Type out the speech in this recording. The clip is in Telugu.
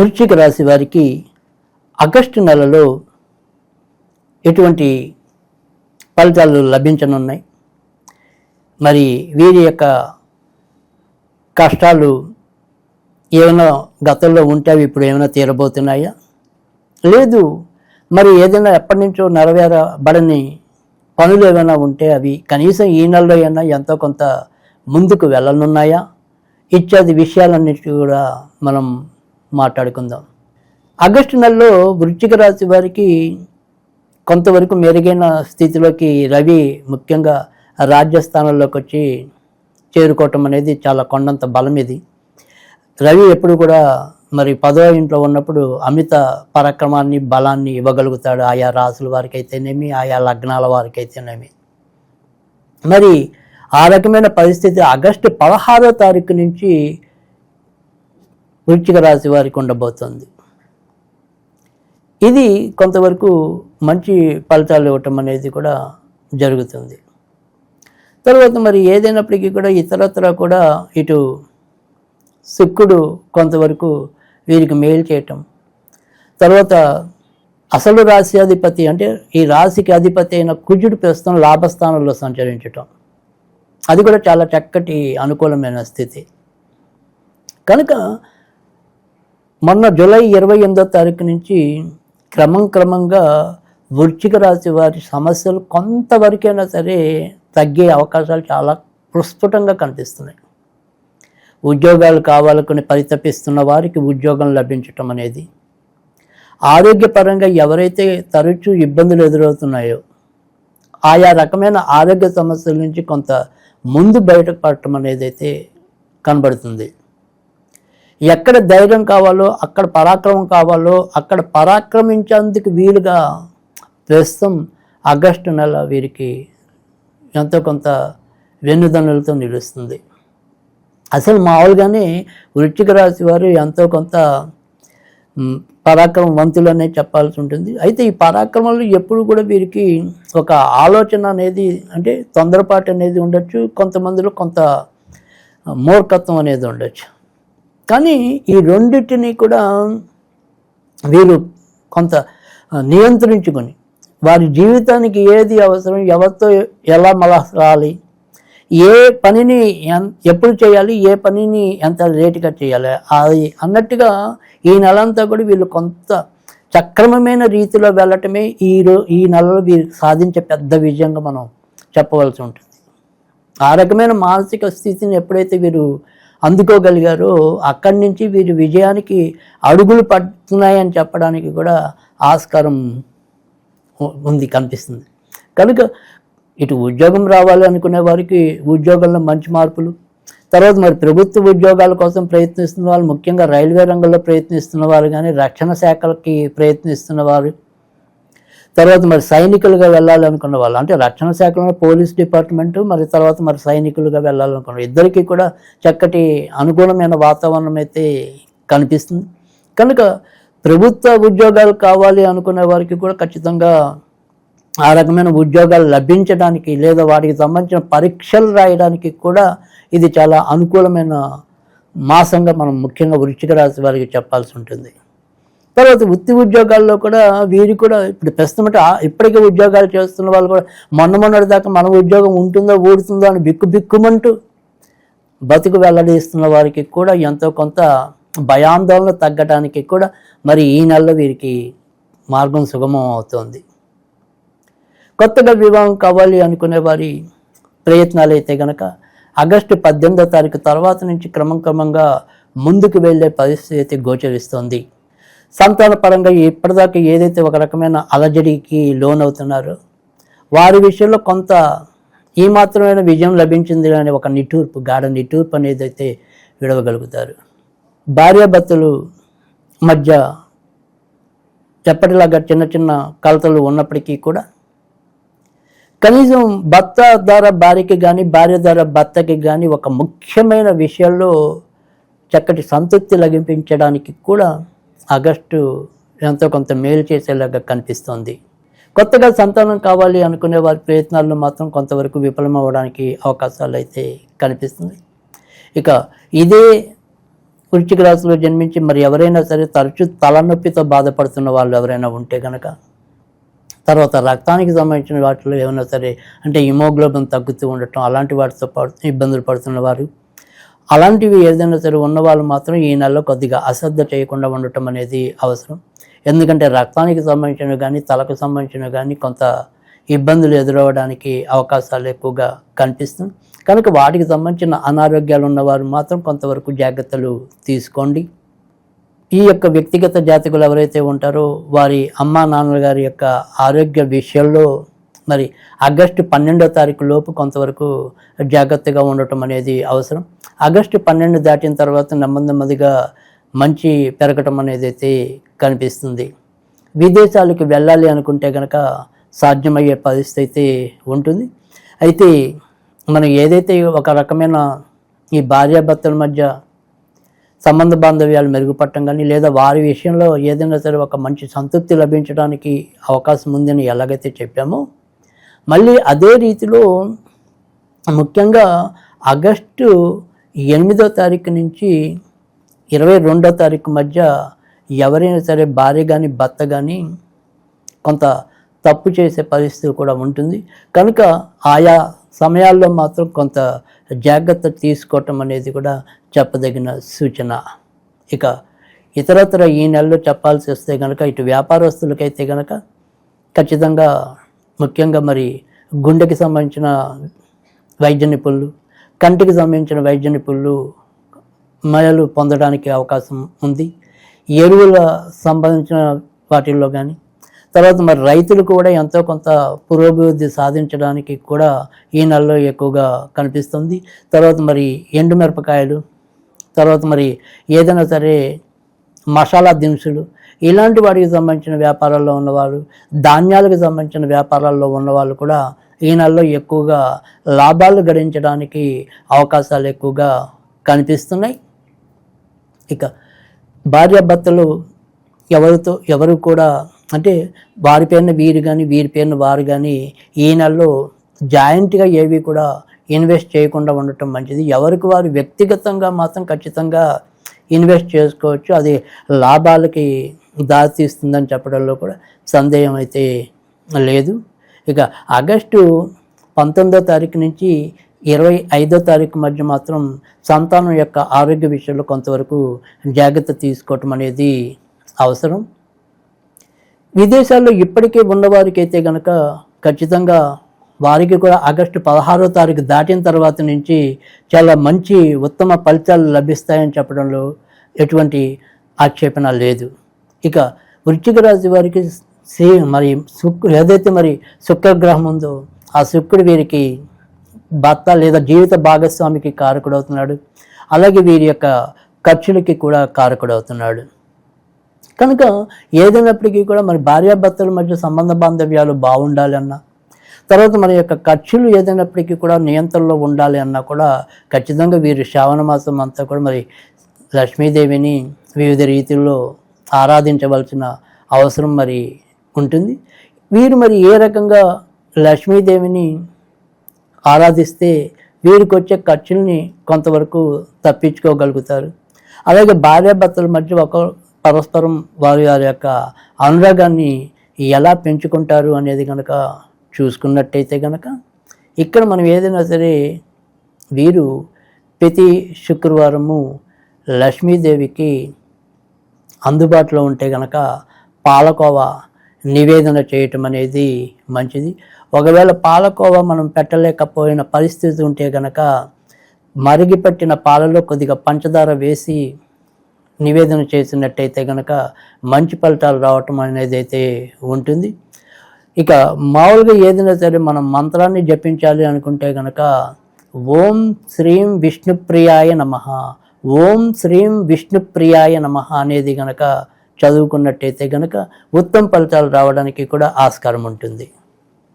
వృశ్చిక రాశి వారికి ఆగస్టు నెలలో ఎటువంటి ఫలితాలు లభించనున్నాయి, మరి వీరి యొక్క కష్టాలు ఏమైనా గతంలో ఉంటే అవి ఇప్పుడు ఏమైనా తీరబోతున్నాయా, లేదు మరి ఏదైనా ఎప్పటి నుంచో నెరవేరబడని పనులు ఏమైనా ఉంటే అవి కనీసం ఈ నెలలో అయినా ఎంతో కొంత ముందుకు వెళ్ళనున్నాయా ఇత్యాది విషయాలన్నిటి కూడా మనం మాట్లాడుకుందాం. ఆగస్టు నెలలో వృశ్చిక రాశి వారికి కొంతవరకు మెరుగైన స్థితిలోకి రవి ముఖ్యంగా రాజ్యస్థానంలోకి వచ్చి చేరుకోవటం అనేది చాలా కొండంత బలం. ఇది రవి ఎప్పుడు కూడా మరి 10వ ఇంట్లో ఉన్నప్పుడు అమిత పరాక్రమాన్ని బలాన్ని ఇవ్వగలుగుతాడు, ఆయా రాసుల వారికి అయితేనేమి ఆయా లగ్నాల వారికి అయితేనేమి. మరి ఆ రకమైన పరిస్థితి ఆగస్టు 16వ తారీఖు నుంచి వృశ్చిక రాశి వారికి ఉండబోతుంది. ఇది కొంతవరకు మంచి ఫలితాలు ఇవ్వటం అనేది కూడా జరుగుతుంది. తర్వాత మరి ఏదైనప్పటికీ కూడా ఇతరత్ర కూడా ఇటు శుక్రుడు కొంతవరకు వీరికి మేలు చేయటం, తర్వాత అసలు రాశ్యాధిపతి అంటే ఈ రాశికి అధిపతి అయిన కుజుడు ప్రస్తుతం లాభస్థానంలో సంచరించటం, అది కూడా చాలా చక్కటి అనుకూలమైన స్థితి. కనుక మొన్న జూలై 28వ తారీఖు నుంచి క్రమంగా వృశ్చిక రాశి వారి సమస్యలు కొంతవరకైనా సరే తగ్గే అవకాశాలు చాలా ప్రస్ఫుటంగా కనిపిస్తున్నాయి. ఉద్యోగాలు కావాలనుకుని పరితపిస్తున్న వారికి ఉద్యోగం లభించటం అనేది, ఆరోగ్యపరంగా ఎవరైతే తరచూ ఇబ్బందులు ఎదురవుతున్నాయో ఆయా రకమైన ఆరోగ్య సమస్యల నుంచి కొంత ముందు బయటపడటం అనేది అయితే కనబడుతుంది. ఎక్కడ ధైర్యం కావాలో అక్కడ పరాక్రమం కావాలో అక్కడ పరాక్రమించేందుకు వీలుగా ప్రస్తుతం ఆగస్టు నెల వీరికి ఎంతో కొంత వెన్నుదన్నులతో నిలుస్తుంది. అసలు మామూలుగానే వృశ్చిక రాశి వారు ఎంతో కొంత పరాక్రమవంతులు అనేది చెప్పాల్సి ఉంటుంది. అయితే ఈ పరాక్రమంలో ఎప్పుడు కూడా వీరికి ఒక ఆలోచన అనేది అంటే తొందరపాటు అనేది ఉండొచ్చు, కొంతమందిలో కొంత మూర్ఖత్వం అనేది ఉండొచ్చు. కానీ ఈ రెండింటినీ కూడా వీరు కొంత నియంత్రించుకొని వారి జీవితానికి ఏది అవసరం, ఎవరితో ఎలా మలసాలి, ఏ పనిని ఎప్పుడు చేయాలి, ఏ పనిని ఎంత లేటుగా చేయాలి అది అన్నట్టుగా ఈ నెలంతా కూడా వీళ్ళు కొంత సక్రమమైన రీతిలో వెళ్ళటమే ఈ నెలలో వీరు సాధించే పెద్ద విజయంగా మనం చెప్పవలసి ఉంటుంది. ఆ రకమైన మానసిక స్థితిని ఎప్పుడైతే వీరు అందుకోగలిగారో అక్కడి నుంచి వీరి విజయానికి అడుగులు పడుతున్నాయని చెప్పడానికి కూడా ఆస్కారం ఉంది, కనిపిస్తుంది. కనుక ఇటు ఉద్యోగం రావాలి అనుకునే వారికి ఉద్యోగంలో మంచి మార్పులు, తర్వాత మరి ప్రభుత్వ ఉద్యోగాల కోసం ప్రయత్నిస్తున్న వాళ్ళు, ముఖ్యంగా రైల్వే రంగంలో ప్రయత్నిస్తున్న వారు కానీ రక్షణ శాఖలకి ప్రయత్నిస్తున్న వారు, తర్వాత మరి సైనికులుగా వెళ్ళాలనుకున్న వాళ్ళు అంటే రక్షణ శాఖలో పోలీస్ డిపార్ట్మెంటు, మరి తర్వాత మరి సైనికులుగా వెళ్ళాలనుకున్న ఇద్దరికీ కూడా చక్కటి అనుకూలమైన వాతావరణం అయితే కనిపిస్తుంది. కనుక ప్రభుత్వ ఉద్యోగాలు కావాలి అనుకునే వారికి కూడా ఖచ్చితంగా ఆ రకమైన ఉద్యోగాలు లభించడానికి లేదా వాటికి సంబంధించిన పరీక్షలు రాయడానికి కూడా ఇది చాలా అనుకూలమైన మాసంగా మనం ముఖ్యంగా వృశ్చిక రాశి వారికి చెప్పాల్సి ఉంటుంది. తర్వాత వృత్తి ఉద్యోగాల్లో కూడా వీరు కూడా ఇప్పుడు ప్రస్తుతం అంటే ఇప్పటికే ఉద్యోగాలు చేస్తున్న వాళ్ళు కూడా మొన్నటి దాకా మన ఉద్యోగం ఉంటుందో ఊడుతుందో అని బిక్కుమంటూ బతుకు వెల్లడిస్తున్న వారికి కూడా ఎంతో కొంత భయాందోళన తగ్గడానికి కూడా మరి ఈ నెలలో వీరికి మార్గం సుగమం అవుతుంది. కొత్తగా వివాహం కావాలి అనుకునే వారి ప్రయత్నాలు అయితే కనుక ఆగస్టు 18వ తారీఖు తర్వాత నుంచి క్రమంగా ముందుకు వెళ్ళే పరిస్థితి గోచరిస్తోంది. సంతాన పరంగా ఇప్పటిదాకా ఏదైతే ఒక రకమైన అలజడికి లోనవుతున్నారో వారి విషయంలో కొంత ఈ మాత్రమైన విజయం లభించింది అనే ఒక గాఢ నిట్టూర్పు అనేది అయితే విడవగలుగుతారు. భార్యాభర్తలు మధ్య ఎప్పటిలాగా చిన్న కలతలు ఉన్నప్పటికీ కూడా కనీసం భర్త ద్వారా భార్యకి కానీ భార్య ద్వారా భర్తకి కానీ ఒక ముఖ్యమైన విషయాల్లో చక్కటి సంతృప్తి లభించడానికి కూడా ఆగస్టు ఎంతో కొంత మేలు చేసేలాగా కనిపిస్తోంది. కొత్తగా సంతానం కావాలి అనుకునే వారి ప్రయత్నాల్లో మాత్రం కొంతవరకు విఫలమవ్వడానికి అవకాశాలు అయితే కనిపిస్తుంది. ఇక ఇదే వృశ్చిక రాశిలో జన్మించి మరి ఎవరైనా సరే తరచూ తలనొప్పితో బాధపడుతున్న వాళ్ళు ఎవరైనా ఉంటే కనుక, తర్వాత రక్తానికి సంబంధించిన వాటిలో ఏమైనా సరే అంటే హిమోగ్లోబిన్ తగ్గుతూ ఉండటం అలాంటి వాటితో ఇబ్బందులు పడుతున్న వారు, అలాంటివి ఏదైనా సరే ఉన్నవాళ్ళు మాత్రం ఈ నెలలో కొద్దిగా అశ్రద్ధ చేయకుండా ఉండటం అనేది అవసరం. ఎందుకంటే రక్తానికి సంబంధించినవి కానీ తలకు సంబంధించినవి కానీ కొంత ఇబ్బందులు ఎదురవ్వడానికి అవకాశాలు ఎక్కువగా కనిపిస్తుంది. కనుక వాటికి సంబంధించిన అనారోగ్యాలు ఉన్నవారు మాత్రం కొంతవరకు జాగ్రత్తలు తీసుకోండి. ఈ యొక్క వ్యక్తిగత జాతకులు ఎవరైతే ఉంటారో వారి అమ్మా నాన్నల గారి యొక్క ఆరోగ్య విషయంలో మరి ఆగస్టు 12వ తారీఖు లోపు కొంతవరకు జాగ్రత్తగా ఉండటం అనేది అవసరం. ఆగస్టు 12 దాటిన తర్వాత నెమ్మదిగా మంచి పెరగటం అనేది అయితే కనిపిస్తుంది. విదేశాలకు వెళ్ళాలి అనుకుంటే కనుక సాధ్యమయ్యే పరిస్థితి అయితే ఉంటుంది. అయితే మనం ఏదైతే ఒక రకమైన ఈ భార్యాభర్తల మధ్య సంబంధ బాంధవ్యాలు మెరుగుపడటం కానీ లేదా వారి విషయంలో ఏదైనా సరే ఒక మంచి సంతృప్తి లభించడానికి అవకాశం ఉందని ఎలాగైతే చెప్పామో, మళ్ళీ అదే రీతిలో ముఖ్యంగా ఆగస్టు 8వ తారీఖు నుంచి 22వ తారీఖు మధ్య ఎవరైనా సరే భార్య కానీ భర్త కానీ కొంత తప్పు చేసే పరిస్థితి కూడా ఉంటుంది. కనుక ఆయా సమయాల్లో మాత్రం కొంత జాగ్రత్త తీసుకోవటం అనేది కూడా చెప్పదగిన సూచన. ఇక ఇతరత్ర ఈ నెలలో చెప్పాల్సి వస్తే కనుక ఇటు వ్యాపారస్తులకైతే కనుక ఖచ్చితంగా ముఖ్యంగా మరి గుండెకి సంబంధించిన వైద్య నిపుణులు, కంటికి సంబంధించిన వైద్య నిపుణులు మేలు పొందడానికి అవకాశం ఉంది. ఎరువుల సంబంధించిన వాటిల్లో కానీ, తర్వాత మరి రైతులు కూడా ఎంతో కొంత పురోభివృద్ధి సాధించడానికి కూడా ఈ నెలలో ఎక్కువగా కనిపిస్తుంది. తర్వాత మరి ఎండుమిరపకాయలు, తర్వాత మరి ఏదైనా సరే మసాలా దినుసులు ఇలాంటి వాటికి సంబంధించిన వ్యాపారాల్లో ఉన్నవాళ్ళు, ధాన్యాలకు సంబంధించిన వ్యాపారాల్లో ఉన్నవాళ్ళు కూడా ఈ నెలలో ఎక్కువగా లాభాలు గడించడానికి అవకాశాలు ఎక్కువగా కనిపిస్తున్నాయి. ఇక భార్యాభర్తలు ఎవరు కూడా అంటే వారి పేరున వీరు కానీ వీరి పేరున వారు కానీ ఈ నెలలో జాయింట్గా ఏవి కూడా ఇన్వెస్ట్ చేయకుండా ఉండటం మంచిది. ఎవరికి వారు వ్యక్తిగతంగా మాత్రం ఖచ్చితంగా ఇన్వెస్ట్ చేసుకోవచ్చు, అది లాభాలకి దారితీస్తుందని చెప్పడంలో కూడా సందేహం అయితే లేదు. ఇక ఆగస్టు 19వ తారీఖు నుంచి 25వ తారీఖు మధ్య మాత్రం సంతానం యొక్క ఆరోగ్య విషయంలో కొంతవరకు జాగ్రత్త తీసుకోవటం అనేది అవసరం. విదేశాల్లో ఇప్పటికే ఉన్నవారికి అయితే కనుక ఖచ్చితంగా వారికి కూడా ఆగస్టు 16వ తారీఖు దాటిన తర్వాత నుంచి చాలా మంచి ఉత్తమ ఫలితాలు లభిస్తాయని చెప్పడంలో ఎటువంటి ఆక్షేపణ లేదు. ఇక వృశ్చిక రాశి వారికి మరి ఏదైతే మరి శుక్రగ్రహం ఉందో ఆ శుక్రుడు వీరికి భర్త లేదా జీవిత భాగస్వామికి కారకుడవుతున్నాడు, అలాగే వీరి యొక్క ఖర్చులకి కూడా కారకుడవుతున్నాడు. కనుక ఏదైనప్పటికీ కూడా మరి భార్యాభర్తల మధ్య సంబంధ బాంధవ్యాలు బాగుండాలి అన్నా, తర్వాత మన యొక్క ఖర్చులు ఏదైనప్పటికీ కూడా నియంత్రణలో ఉండాలి అన్నా కూడా ఖచ్చితంగా వీరి శ్రావణ మాసం అంతా కూడా మరి లక్ష్మీదేవిని వివిధ రీతుల్లో ఆరాధించవలసిన అవసరం మరి ఉంటుంది. వీరు మరి ఏ రకంగా లక్ష్మీదేవిని ఆరాధిస్తే వీరికి వచ్చే ఖర్చుల్ని కొంతవరకు తప్పించుకోగలుగుతారు. అలాగే భార్యాభర్తల మధ్య పరస్పరం వారి యొక్క అనురాగాన్ని ఎలా పెంచుకుంటారు అనేది కనుక చూసుకున్నట్టయితే కనుక ఇక్కడ మనం ఏదైనా సరే వీరు ప్రతి శుక్రవారము లక్ష్మీదేవికి అందుబాటులో ఉంటే కనుక పాలకోవా నివేదన చేయటం అనేది మంచిది. ఒకవేళ పాలకోవా మనం పెట్టలేకపోయిన పరిస్థితి ఉంటే కనుక మరిగిపట్టిన పాలలో కొద్దిగా పంచదార వేసి నివేదన చేసినట్టయితే కనుక మంచి ఫలితాలు రావటం అనేది అయితే ఉంటుంది. ఇక మామూలుగా ఏదైనా సరే మనం మంత్రాన్ని జపించాలి అనుకుంటే కనుక ఓం శ్రీం విష్ణుప్రియాయ నమః, ఓం శ్రీం విష్ణుప్రియాయ నమః అనేది కనుక చదువుకున్నట్టయితే కనుక ఉత్తమ ఫలితాలు రావడానికి కూడా ఆస్కారం ఉంటుంది.